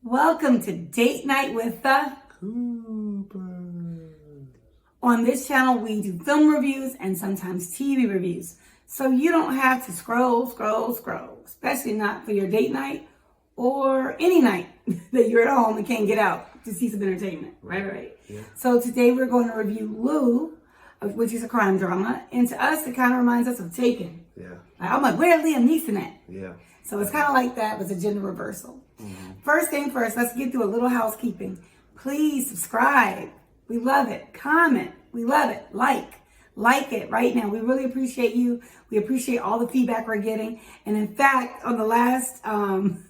Welcome to Date Night with the Cooper. On this channel, we do film reviews and sometimes TV reviews. So you don't have to scroll, especially not for your date night or any night that you're at home and can't get out to see some entertainment. Right. Yeah. So today we're going to review Lou, which is a crime drama. And to us, it kind of reminds us of Taken. Yeah. I'm like, where's Liam Neeson at? Yeah. So it's kind of like that, but it's a gender reversal. Mm-hmm. First thing first, let's get through a little housekeeping. Please subscribe. We love it. Comment. We love it. Like it right now. We really appreciate you. We appreciate all the feedback we're getting. And in fact, on the last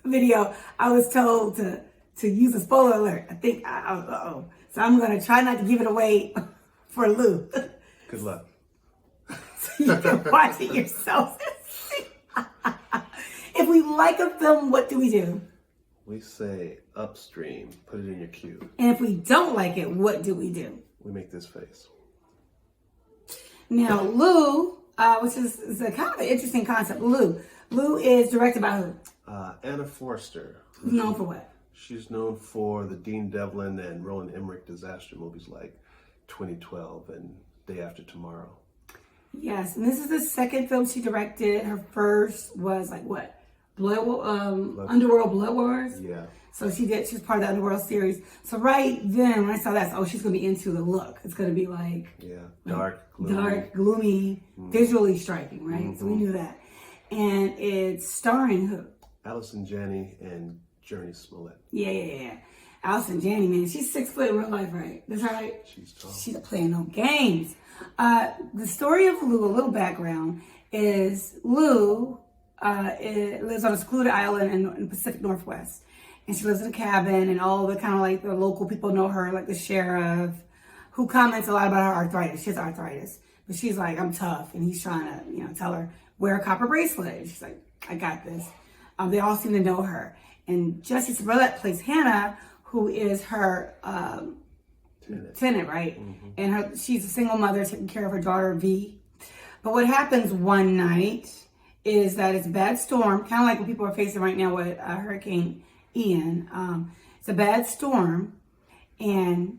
video, I was told to use a spoiler alert. I think, So I'm going to try not to give it away for Lou. Good luck. So you can watch it yourself. If we like a film, what do we do? We say upstream, put it in your queue. And if we don't like it, what do we do? We make this face. Now, Lou, which is a kind of an interesting concept. Lou is directed by who? Anna Forster. Who's known for what? She's known for the Dean Devlin and Roland Emmerich disaster movies like 2012 and Day After Tomorrow. Yes, and this is the second film she directed. Her first was like what? Underworld Blood Wars. Yeah. So she's part of the Underworld series. So right then when I saw that, she's gonna be into the look. It's gonna be like dark, gloomy, visually striking, right? Mm-hmm. So we knew that. And it's starring who? Allison Janney and Journey Smollett. Yeah. Allison Janney, man, she's 6 foot in real life, right? That's right. She's tall. She's not playing no games. The story of Lou, a little background, is Lou lives on a secluded island in the Pacific Northwest. And she lives in a cabin, and all the kind of like the local people know her, like the sheriff, who comments a lot about her arthritis. She has arthritis. But she's like, I'm tough. And he's trying to, tell her, wear a copper bracelet. And she's like, I got this. They all seem to know her. And Jessie Smollett plays Hannah, who is her tenant, right? Mm-hmm. And she's a single mother taking care of her daughter, V. But what happens one night is that it's a bad storm, kind of like what people are facing right now with Hurricane Ian. It's a bad storm, and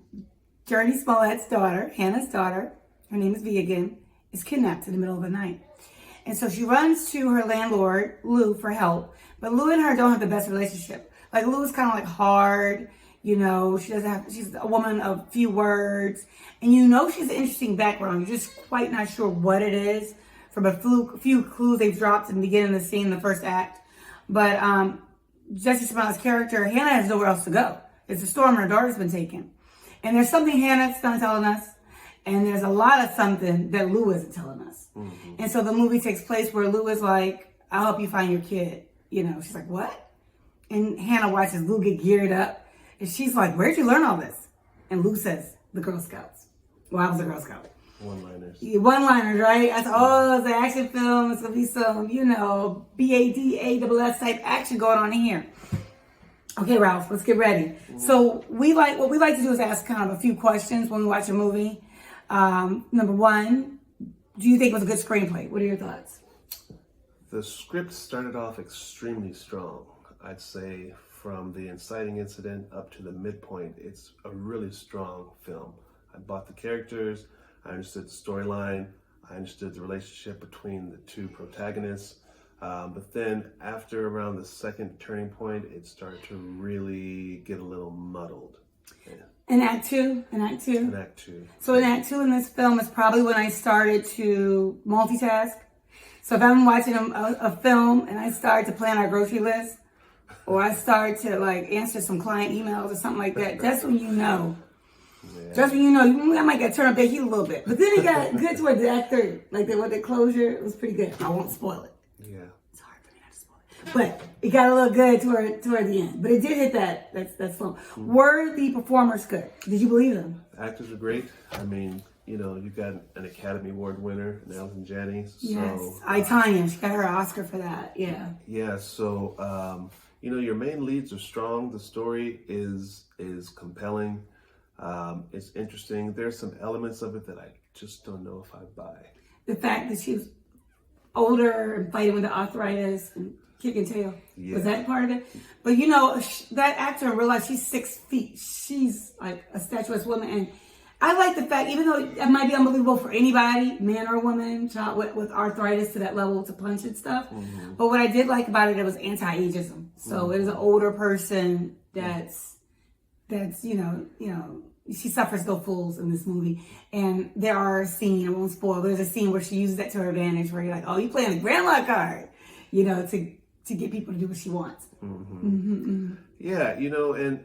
Journey Smollett's daughter, Hannah's daughter, her name is V again, is kidnapped in the middle of the night. And so she runs to her landlord, Lou, for help. But Lou and her don't have the best relationship. Like, Lou is kind of like hard, she's a woman of few words. And she's an interesting background. You're just quite not sure what it is from a few clues they've dropped in the beginning of the scene, the first act. But Jessie Smollett's character, Hannah, has nowhere else to go. It's a storm and her daughter's been taken. And there's something Hannah's not telling us, and there's a lot of something that Lou isn't telling us. Mm-hmm. And so the movie takes place where Lou is like, I'll help you find your kid. She's like, what? And Hannah watches Lou get geared up, and she's like, where'd you learn all this? And Lou says, the Girl Scouts. Well, I was a Girl Scout. One-liners. Yeah, one-liners, right? I said, it's an action film. It's going to be some, BADASS type action going on in here. Okay, Ralph, let's get ready. Mm-hmm. So what we like to do is ask kind of a few questions when we watch a movie. Number one, do you think it was a good screenplay? What are your thoughts? The script started off extremely strong. I'd say from the inciting incident up to the midpoint, it's a really strong film. I bought the characters. I understood the storyline. I understood the relationship between the two protagonists. But then after around the second turning point, it started to really get a little muddled. Yeah. In Act 2? So in Act 2 in this film is probably when I started to multitask. So if I'm watching a film and I start to plan our grocery list, or I start to answer some client emails or something like that, that's when you know. Yeah. Just when I might get turned up that heat a little bit. But then it got good toward the Act 3. With the closure, it was pretty good. I won't spoil it. Yeah. It's hard for me not to spoil it. But it got a little good toward the end. But it did hit that slow. Mm-hmm. Were the performers good? Did you believe them? The actors were great. I mean, you've got an Academy Award winner, Allison Janney. Yes. Tanya, she got her Oscar for that. Yeah. Yeah. So, your main leads are strong. The story is compelling. It's interesting. There's some elements of it that I just don't know if I buy. The fact that she was older and fighting with the arthritis and kick and tail. Yeah. Was that part of it? But you know, that actor in real life, she's 6 feet. She's like a statuesque woman. And I like the fact, even though it might be unbelievable for anybody, man or woman, child with arthritis to that level to punch and stuff. Mm-hmm. But what I did like about it was anti-ageism. So it is an older person that's you know, she suffers no fools in this movie. And there are scenes, I won't spoil, there's a scene where she uses that to her advantage where you're like, oh, you playing the grandma card, you know, to get people to do what she wants. Mm-hmm. Mm-hmm, mm-hmm. Yeah, you know, and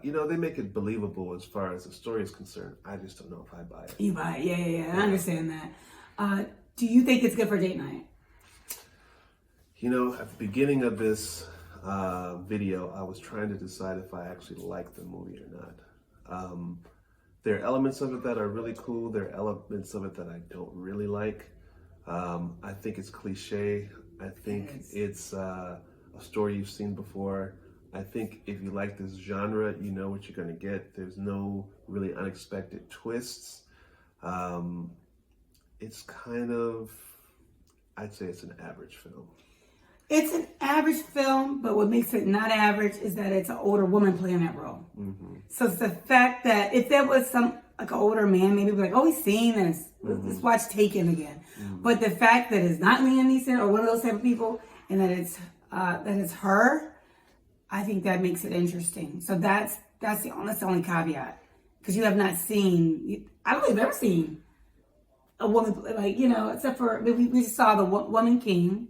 you know, they make it believable as far as the story is concerned. I just don't know if I buy it. You buy it, yeah. I understand that. Do you think it's good for date night? You know, at the beginning of this video, I was trying to decide if I actually liked the movie or not. There are elements of it that are really cool. There are elements of it that I don't really like. I think it's cliche. I think it's a story you've seen before. I think if you like this genre, you know what you're going to get. There's no really unexpected twists. It's kind of, I'd say it's an average film. It's an average film, but what makes it not average is that it's an older woman playing that role. Mm-hmm. So it's the fact that if there was some, like an older man, maybe be like, oh, we've seen this. Let's watch Taken again. Mm-hmm. But the fact that it's not Liam Neeson or one of those type of people, and that it's her, I think that makes it interesting. So that's the only caveat, because you have not seen. I don't think I've ever seen a woman like, you know, except for we saw the Woman King.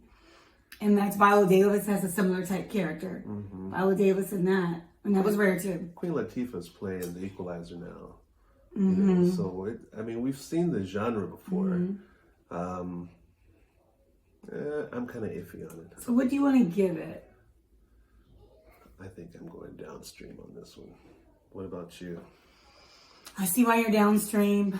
And that's Viola Davis has a similar type character. Mm-hmm. Viola Davis in that. And that was rare too. Queen Latifah's playing the Equalizer now. Mm-hmm. You know, so, we've seen the genre before. Mm-hmm. I'm kind of iffy on it. So what do you want to give it? I think I'm going downstream on this one. What about you? I see why you're downstream.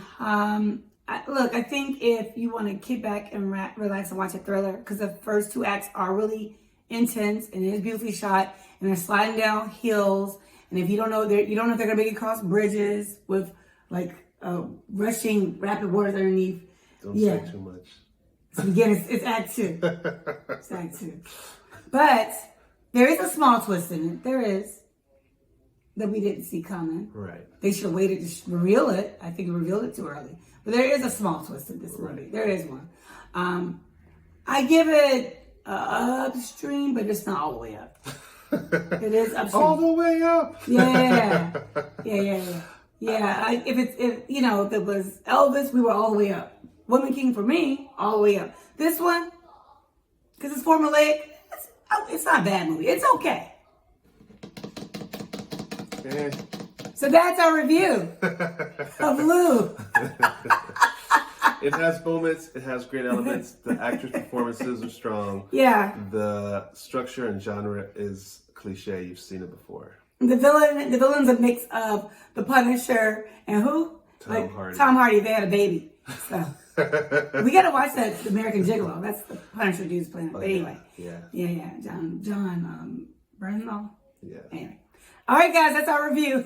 Look, I think if you want to kick back and relax and watch a thriller, because the first 2 acts are really intense and it is beautifully shot, and they're sliding down hills, and if you don't know, you don't know if they're gonna make it cross bridges with like rushing rapid waters underneath. Don't say too much. So again, it's Act 2. It's Act 2. But there is a small twist in it. There is. That we didn't see coming. Right. They should have waited to reveal it. I think they revealed it too early. But there is a small twist in this movie. There is one. I give it upstream, but it's not all the way up. It is upstream. All the way up. Yeah. If you know, if it was Elvis, we were all the way up. Woman King for me, all the way up. This one, because it's formulaic, it's not a bad movie. It's okay. So that's our review of Lou. It has moments. It has great elements. The actors' performances are strong. Yeah. The structure and genre is cliche. You've seen it before. The villain's a mix of the Punisher and who? Tom Hardy. Tom Hardy. They had a baby. So we gotta watch that American Gigolo. That's the Punisher dude's playing it. But anyway. Yeah. John Bernthal. Yeah. Anyway. All right, guys, that's our review.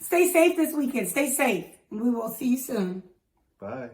Stay safe this weekend. Stay safe. We will see you soon. Bye.